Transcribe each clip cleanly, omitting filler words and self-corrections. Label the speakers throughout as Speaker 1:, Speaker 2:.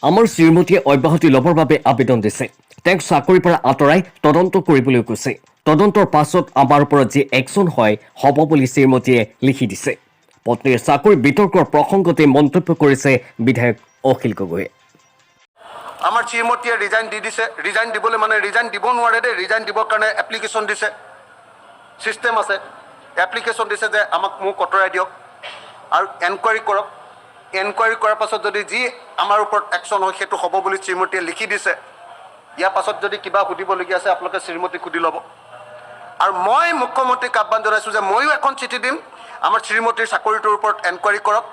Speaker 1: আমাৰ শ্ৰীমতীয়ে অব্যাহতি ল'বৰ বাবে আবেদন দিছে। তেওঁক চাকৰিৰ পৰা আঁতৰাই তদন্ত কৰিবলৈ কৈছে। তদন্তৰ পাছত আমাৰ ওপৰত যি একশ্যন হয় হ'ব বুলি শ্ৰীমতীয়ে লিখি দিছে। পত্নীৰ চাকৰি বিতৰ্কৰ প্ৰসংগতে মন্তব্য কৰিছে বিধায়ক অখিল গগৈয়ে।
Speaker 2: আমাৰ শ্ৰীমতীয়ে ৰিজাইন দি দিছে। ৰিজাইন দিবলৈ মানে ৰিজাইন দিব নোৱাৰে দেই। ৰিজাইন দিবৰ কাৰণে এপ্লিকেশ্যন দিছে, ছিষ্টেম আছে। এপ্লিকেশ্যন দিছে যে মোক আঁতৰাই দিয়ক আৰু এনকুৱাৰী কৰক। এনকুৱাৰী কৰাৰ পাছত যদি যি আমাৰ ওপৰত একশ্যন হয় সেইটো হ'ব বুলি শ্ৰীমতীয়ে লিখি দিছে। ইয়াৰ পাছত যদি কিবা সুধিবলগীয়া আছে আপোনালোকে শ্ৰীমতীক সুধি ল'ব। আৰু মই মুখ্যমন্ত্ৰীক আহ্বান জনাইছোঁ যে ময়ো এখন চিঠি দিম, আমাৰ শ্ৰীমতীৰ চাকৰিটোৰ ওপৰত এনকুৱাৰী কৰক।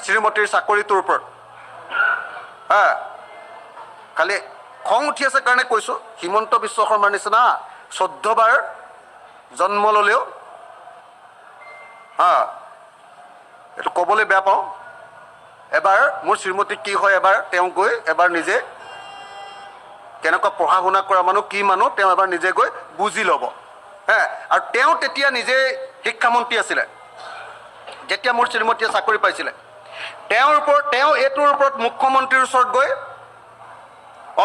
Speaker 2: শ্ৰীমতীৰ চাকৰিটোৰ ওপৰত খালি খং উঠি আছে কাৰণে কৈছোঁ, হিমন্ত বিশ্ব শৰ্মাৰ নিচিনা 14 বাৰ জন্ম ল'লেও এইটো ক'বলৈ বেয়া পাওঁ। এবাৰ মোৰ শ্ৰীমতীক কি হয় এবাৰ তেওঁ গৈ এবাৰ নিজে কেনেকুৱা পঢ়া শুনা কৰা মানুহ কি মানুহ তেওঁ এবাৰ নিজে গৈ বুজি ল'ব। আৰু তেওঁ তেতিয়া নিজে শিক্ষামন্ত্ৰী আছিলে যেতিয়া মোৰ শ্ৰীমতীয়ে চাকৰি পাইছিলে। তেওঁ এইটোৰ ওপৰত মুখ্যমন্ত্ৰীৰ ওচৰত গৈ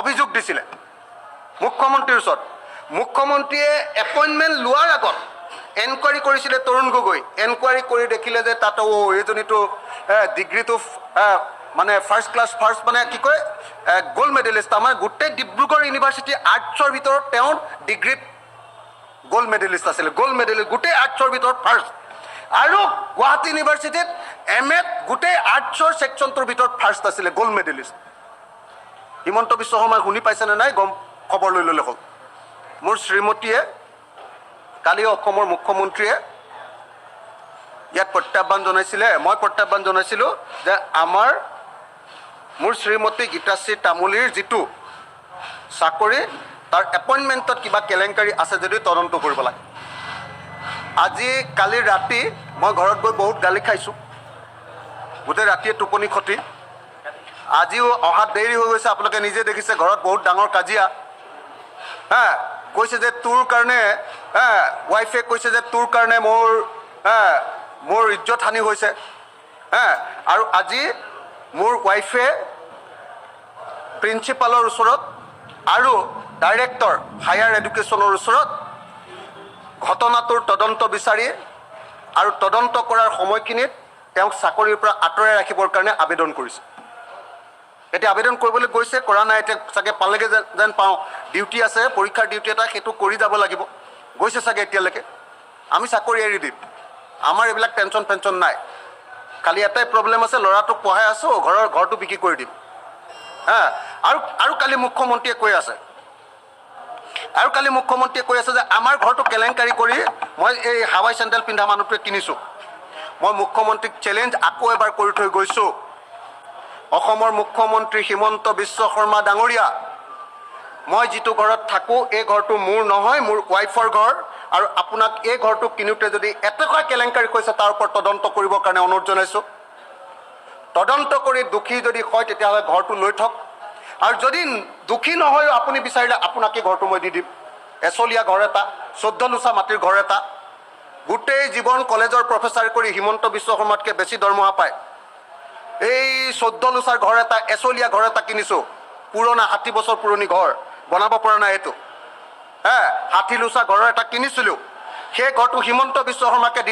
Speaker 2: অভিযোগ দিছিলে মুখ্যমন্ত্ৰীৰ ওচৰত। মুখ্যমন্ত্ৰীয়ে এপইণ্টমেণ্ট লোৱাৰ আগত এনকুৱাৰী কৰিছিলে তৰুণ গগৈ। এনকুৱাৰী কৰি দেখিলে যে তাত এইজনীতো ডিগ্ৰীটো মানে ফাৰ্ষ্ট ক্লাছ মানে কি কয় গ'ল্ড মেডেলিষ্ট। আমাৰ গোটেই ডিব্ৰুগড় ইউনিভাৰ্চিটি আৰ্টছৰ ভিতৰত তেওঁৰ ডিগ্ৰীত গ'ল্ড মেডেলিষ্ট আছিলে। গ'ল্ড মেডেলিষ্ট গোটেই আৰ্টছৰ ভিতৰত ফাৰ্ষ্ট। আৰু গুৱাহাটী ইউনিভাৰ্চিটিত MA গোটেই আৰ্টছৰ ছেকশ্যনটোৰ ভিতৰত ফাৰ্ষ্ট আছিলে, গ'ল্ড মেডেলিষ্ট। হিমন্ত বিশ্ব শৰ্মাই শুনি পাইছেনে নাই খবৰ লৈ ল'লে হ'ল। মোৰ শ্ৰীমতীয়ে কালি অসমৰ মুখ্যমন্ত্ৰীয়ে ইয়াত প্ৰত্যাহ্বান জনাইছিলে, মই প্ৰত্যাহ্বান জনাইছিলোঁ যে মোৰ শ্ৰীমতী গীতাশ্ৰী তামুলীৰ যিটো চাকৰি তাৰ এপইণ্টমেণ্টত কিবা কেলেংকাৰী আছে যদি তদন্ত কৰিব লাগে। কালি ৰাতি মই ঘৰত গৈ বহুত গালি খাইছোঁ, গোটেই ৰাতিয়ে টোপনি ক্ষতি। আজিও অহাত দেৰি হৈ গৈছে, আপোনালোকে নিজে দেখিছে ঘৰত বহুত ডাঙৰ কাজিয়া। কৈছে যে তোৰ কাৰণে ৱাইফে কৈছে যে তোৰ কাৰণে মোৰ ইজ্জত হানি হৈছে। আৰু আজি মোৰ ৱাইফে প্ৰিন্সিপালৰ ওচৰত আৰু ডাইৰেক্টৰ হায়াৰ এডুকেশ্যনৰ ওচৰত ঘটনাটোৰ তদন্ত বিচাৰি আৰু তদন্ত কৰাৰ সময়খিনিত তেওঁক চাকৰিৰ পৰা আঁতৰাই ৰাখিবৰ কাৰণে আবেদন কৰিছে। এতিয়া আবেদন কৰিবলৈ গৈছে, কৰা নাই। এতিয়া চাগে পালেগৈ যেন পাওঁ, ডিউটি আছে, পৰীক্ষাৰ ডিউটি এটা, সেইটো কৰি যাব লাগিব। গৈছে চাগে এতিয়ালৈকে। আমি চাকৰি এৰি দিম, আমাৰ এইবিলাক পেঞ্চন নাই। খালি এটাই প্ৰব্লেম আছে, ল'ৰাটোক পঢ়াই আছোঁ, ঘৰটো বিক্ৰী কৰি দিম। আৰু কালি মুখ্যমন্ত্ৰীয়ে কৈ আছে যে আমাৰ ঘৰটো কেলেংকাৰী কৰি মই এই হাৱাই চেণ্ডেল পিন্ধা মানুহটোৱে কিনিছোঁ। মই মুখ্যমন্ত্ৰীক চেলেঞ্জ আকৌ এবাৰ কৰি থৈ গৈছোঁ। অসমৰ মুখ্যমন্ত্ৰী হিমন্ত বিশ্ব শৰ্মা ডাঙৰীয়া, মই যিটো ঘৰত থাকোঁ এই ঘৰটো মোৰ নহয়, মোৰ ৱাইফৰ ঘৰ। আৰু আপোনাক এই ঘৰটো কিনোতে যদি এটকা কেলেংকাৰী কৈছে তাৰ ওপৰত তদন্ত কৰিবৰ কাৰণে অনুৰোধ জনাইছোঁ। তদন্ত কৰি দোষী যদি হয় তেতিয়াহ'লে ঘৰটো লৈ থওক, আৰু যদি দোষী নহয় আপুনি বিচাৰিলে আপোনাকে ঘৰটো মই দি দিম। এচলীয়া ঘৰ এটা, 14 লোচা মাটিৰ ঘৰ এটা, গোটেই জীৱন কলেজৰ প্ৰফেচাৰ কৰি হিমন্ত বিশ্ব শৰ্মাতকৈ বেছি দৰমহা পায়। এই 14 লোচাৰ ঘৰ এটা, এচলীয়া ঘৰ এটা কিনিছোঁ, পুৰণা 60 বছৰ পুৰণি ঘৰ, বনাব পৰা নাই এইটো। 60 লোচা ঘৰ এটা কিনিছিলোঁ, সেই ঘৰটো হিমন্ত বিশ্ব শৰ্মাকে দি